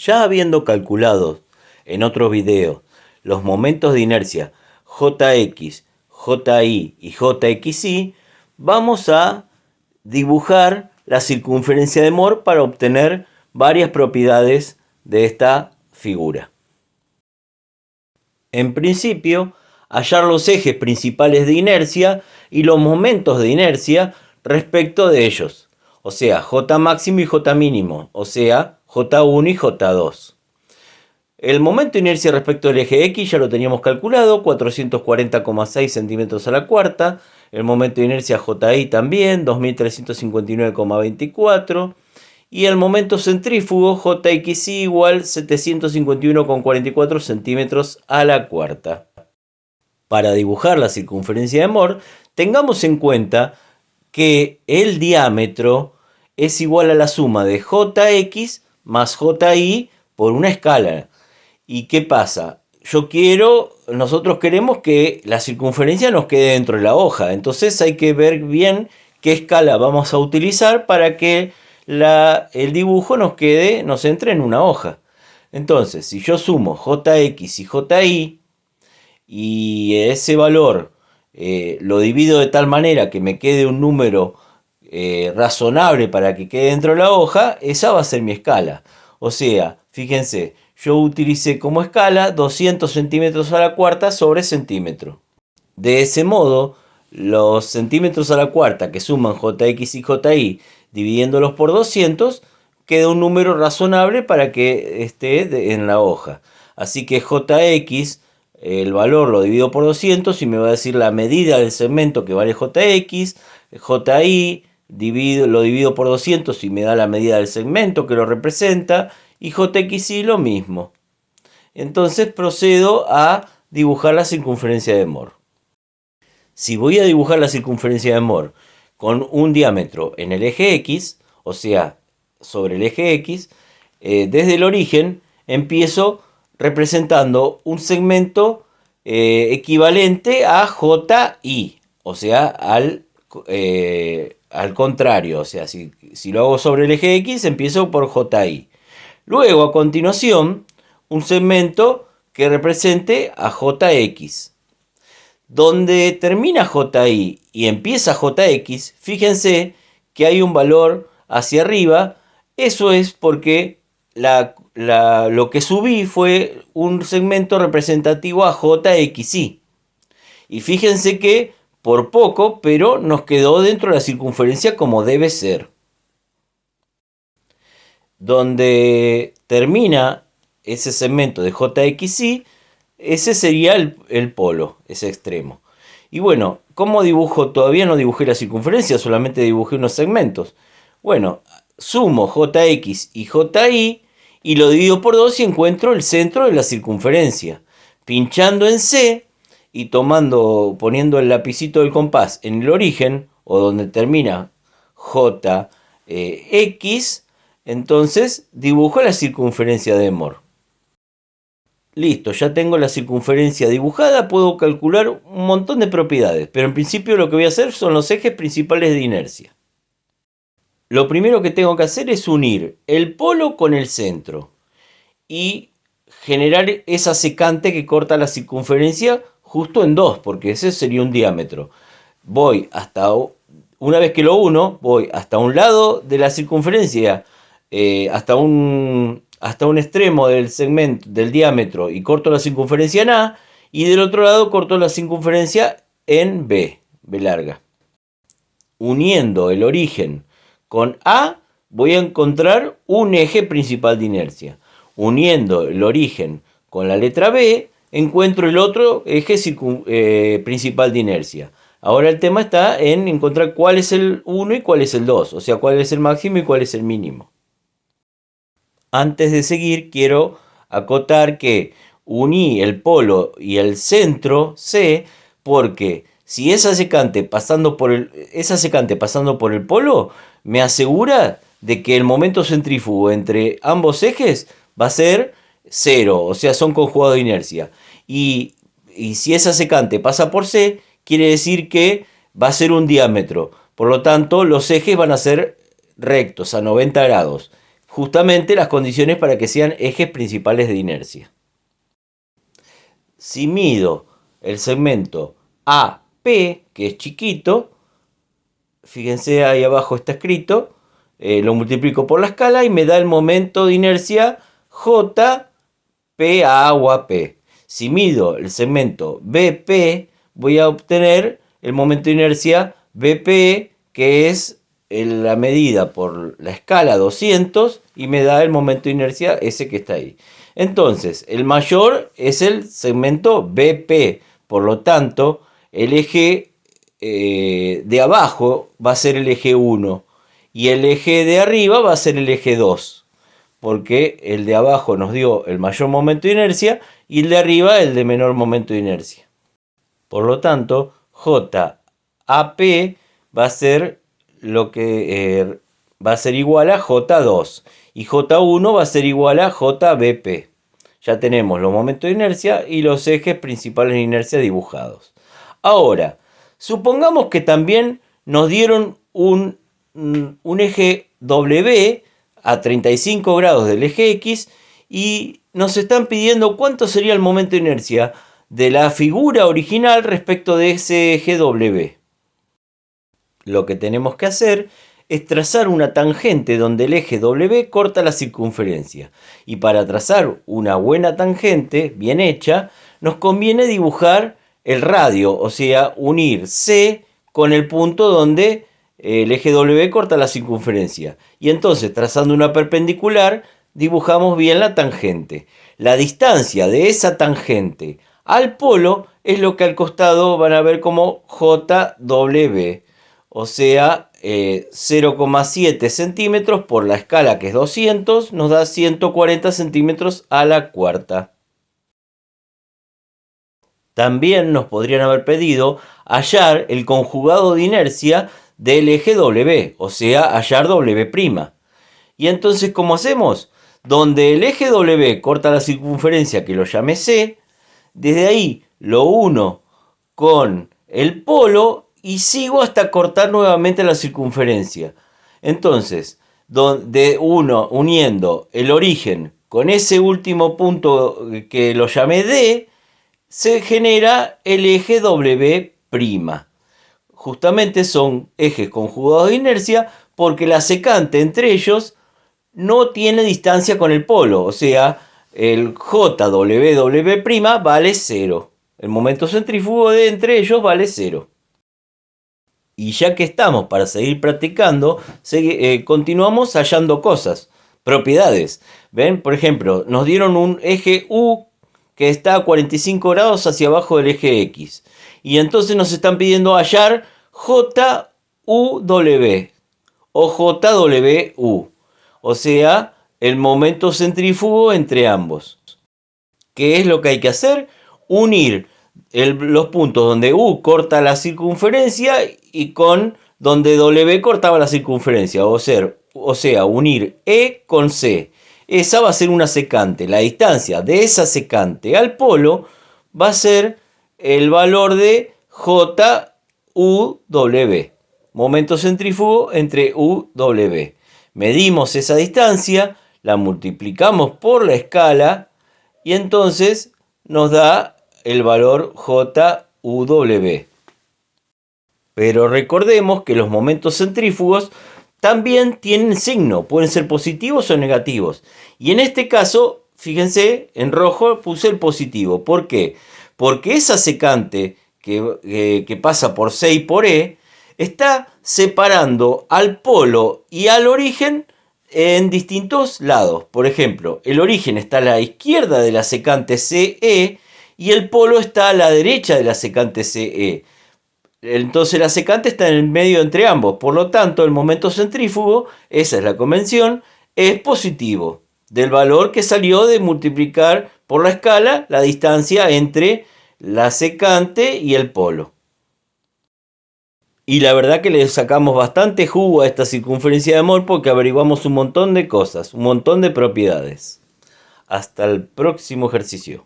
Ya habiendo calculado en otros videos los momentos de inercia Jx, Ji y Jxy, vamos a dibujar la circunferencia de Moore para obtener varias propiedades de esta figura. En principio, hallar los ejes principales de inercia y los momentos de inercia respecto de ellos, o sea, J máximo y J mínimo, o sea, J1 y J2. El momento de inercia respecto del eje X ya lo teníamos calculado, 440,6 centímetros a la cuarta. El momento de inercia JI también, 2359,24. Y el momento centrífugo JXY igual 751,44 centímetros a la cuarta. Para dibujar la circunferencia de Moore, tengamos en cuenta que el diámetro es igual a la suma de Jx más Ji por una escala. ¿Y qué pasa? Nosotros queremos que la circunferencia nos quede dentro de la hoja. Entonces hay que ver bien qué escala vamos a utilizar para que el dibujo nos entre en una hoja. Entonces, si yo sumo Jx y Ji y ese valor lo divido de tal manera que me quede un número razonable para que quede dentro de la hoja, esa va a ser mi escala. O sea, fíjense, yo utilicé como escala 200 centímetros a la cuarta sobre centímetro. De ese modo, los centímetros a la cuarta que suman Jx y Ji, dividiéndolos por 200, queda un número razonable para que esté en la hoja. Así que Jx, el valor lo divido por 200 y me va a decir la medida del segmento que vale Jx, Ji lo divido por 200 y me da la medida del segmento que lo representa, y Jxy lo mismo. Entonces procedo a dibujar la circunferencia de Moore. Si voy a dibujar la circunferencia de Moore con un diámetro en el eje X, o sea, sobre el eje X, desde el origen empiezo representando un segmento equivalente a Ji, o sea, al contrario. O sea, si lo hago sobre el eje X, empiezo por Ji. Luego, a continuación, un segmento que represente a Jx. Donde termina Ji y empieza Jx, fíjense que hay un valor hacia arriba. Eso es porque lo que subí fue un segmento representativo a Jxy. Y fíjense que por poco, pero nos quedó dentro de la circunferencia como debe ser. Donde termina ese segmento de Jxy, ese sería el polo, ese extremo. Y bueno, ¿cómo dibujo? Todavía no dibujé la circunferencia, solamente dibujé unos segmentos. Bueno, sumo Jx y Ji y lo divido por 2 y encuentro el centro de la circunferencia. Pinchando en C y poniendo el lapicito del compás en el origen, o donde termina Jx, entonces dibujo la circunferencia de Moore. Listo, ya tengo la circunferencia dibujada, puedo calcular un montón de propiedades, pero en principio lo que voy a hacer son los ejes principales de inercia. Lo primero que tengo que hacer es unir el polo con el centro y generar esa secante que corta la circunferencia justo en dos, porque ese sería un diámetro. Una vez que lo uno, voy hasta un lado de la circunferencia, hasta un extremo del segmento del diámetro, y corto la circunferencia en A, y del otro lado corto la circunferencia en B larga. Uniendo el origen con A, voy a encontrar un eje principal de inercia. Uniendo el origen con la letra B, encuentro el otro eje principal de inercia. Ahora el tema está en encontrar cuál es el 1 y cuál es el 2, o sea, cuál es el máximo y cuál es el mínimo. Antes de seguir, quiero acotar que uní el polo y el centro C porque si esa secante pasando por el polo me asegura de que el momento centrífugo entre ambos ejes va a ser 0, o sea, son conjugados de inercia. Y si esa secante pasa por C, quiere decir que va a ser un diámetro. Por lo tanto, los ejes van a ser rectos a 90 grados. justamente las condiciones para que sean ejes principales de inercia. Si mido el segmento AP, que es chiquito, fíjense ahí abajo está escrito, lo multiplico por la escala y me da el momento de inercia JPA o AP. Si mido el segmento BP, voy a obtener el momento de inercia BP, que es la medida por la escala 200 y me da el momento de inercia ese que está ahí. Entonces, el mayor es el segmento BP, por lo tanto, el eje de abajo va a ser el eje 1 y el eje de arriba va a ser el eje 2, porque el de abajo nos dio el mayor momento de inercia y el de arriba el de menor momento de inercia. Por lo tanto, JAP va a ser va a ser igual a J2 y J1 va a ser igual a JBP. Ya tenemos los momentos de inercia y los ejes principales de inercia dibujados. Ahora, supongamos que también nos dieron un eje W a 35 grados del eje X y nos están pidiendo cuánto sería el momento de inercia de la figura original respecto de ese eje W. Lo que tenemos que hacer es trazar una tangente donde el eje W corta la circunferencia. Y para trazar una buena tangente bien hecha, nos conviene dibujar el radio, o sea, unir C con el punto donde el eje W corta la circunferencia. Y entonces, trazando una perpendicular, dibujamos bien la tangente. La distancia de esa tangente al polo es lo que al costado van a ver como JW, o sea, 0,7 centímetros por la escala que es 200, nos da 140 centímetros a la cuarta. También nos podrían haber pedido hallar el conjugado de inercia del eje W, o sea, hallar W'. Y entonces, ¿cómo hacemos? Donde el eje W corta la circunferencia, que lo llame C, desde ahí lo uno con el polo y sigo hasta cortar nuevamente la circunferencia. Entonces, uniendo el origen con ese último punto que lo llamé D, se genera el eje W'. Justamente son ejes conjugados de inercia porque la secante entre ellos no tiene distancia con el polo, o sea, el JW' vale 0. El momento centrífugo de entre ellos vale 0. Y ya que estamos para seguir practicando, continuamos hallando cosas, propiedades. ¿Ven? Por ejemplo, nos dieron un eje U que está a 45 grados hacia abajo del eje X. Y entonces nos están pidiendo hallar JUW o JWU. O sea, el momento centrífugo entre ambos. ¿Qué es lo que hay que hacer? Unir los puntos donde U corta la circunferencia y con donde W cortaba la circunferencia. O sea, unir E con C. Esa va a ser una secante. La distancia de esa secante al polo va a ser el valor de JUW. Momento centrífugo entre UW. Medimos esa distancia, la multiplicamos por la escala y entonces nos da el valor JUW. Pero recordemos que los momentos centrífugos también tienen signo, pueden ser positivos o negativos. Y en este caso, fíjense, en rojo puse el positivo. ¿Por qué? Porque esa secante que pasa por C y por E está separando al polo y al origen en distintos lados. Por ejemplo, el origen está a la izquierda de la secante CE y el polo está a la derecha de la secante CE. Entonces la secante está en el medio entre ambos. Por lo tanto, el momento centrífugo, esa es la convención, es positivo. Del valor que salió de multiplicar por la escala la distancia entre la secante y el polo. Y la verdad que le sacamos bastante jugo a esta circunferencia de Mohr porque averiguamos un montón de cosas, un montón de propiedades. Hasta el próximo ejercicio.